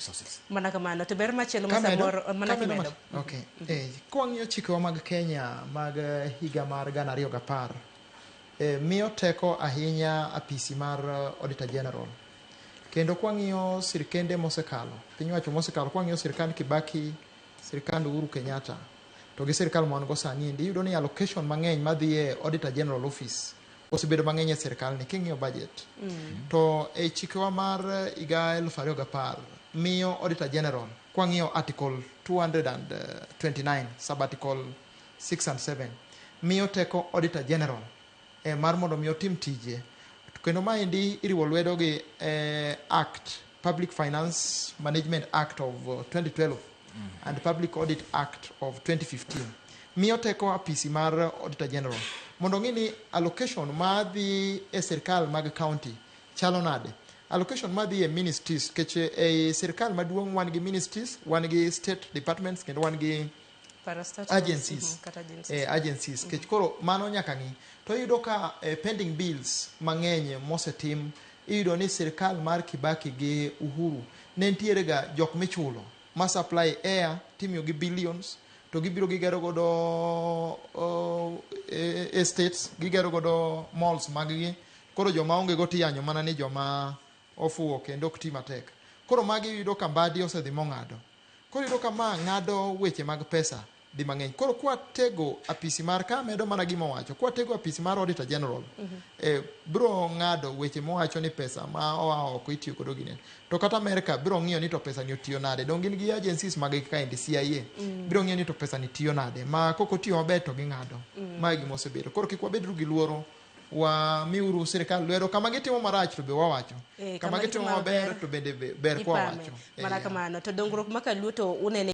resources. Mana kamano to ber machielo masamoro mana kimedo. Okay. Kwang'yo chikewa mag Kenya mag higa mar 2010 miyo teko ahinya apisi mar Auditor General. Kendo kwang'iyo sirkende mosekalo, piny wacho mosekalo, kwang'iyo sirkand Kibaki, sirkand Uhuru Kenyatta, to gi sirkal mon go sani endi iyudo ni allocation mang'eny madhi e Auditor General Office osebedo mang'eny e sirkal ni king'iyo budget. To e chikewa mar higa 2010 miyo Auditor General, kwang'iyo article 229 sub article 6 and 7, miyo teko Auditor General mar mondo mi otim tije. Kendo maendi iriwo lwedo gi Act, Public Finance Management Act of 2012 and Public Audit Act of 2015. Miyo teko apisi mar Auditor General mondo ng'i ni allocation madhi e sirkal mag county chalo nade. Allocation madhi e ministries, keche e sirkal maduong' wan gi ministries, wan gi state departments, kendo wan gi agencies. Agencies. Kech koro mano nyaka ng'i. To iyudo ka pending bills mang'eny mosetim, iyudo ni sirkal mar Kibaki gi Uhuru ne ntiere ga jok michulo ma supply air timiyo gi billions, to gibiro gigero godo estates, gigero godo malls mag-gi. Koro joma onge go tiyanyo mana ni joma ofuwo kendo ok ti matek. Koro magi iyudo ka mbadi osedhi mong'ado. Koro iyudo ka ma ng'ado weche mag pesa di mang'eny. Koro kwatego apisi mar ka medo mana gima wacho, kwatego apisi mar Auditor General, biro ng'ado weche mowacho ni pesa ma oa oko itiyo kodo gine. To kata Amerika biro ng'iyo ni to pesa ni otiyo nade. Dong gin gi agencies mag kaendi CIA. Biro ng'iyo ni to pesa ni tiyo nade. Ma koko tiyo maber to ging'ado. Ma gima osebedo. Koro kik wabedru gi luoro, wa miuru sirkal lwedo kama gitimo marach to be wawacho. Kama gitimo maber to bende ber kwa wacho. Mana kamano to dongruok maka luto unene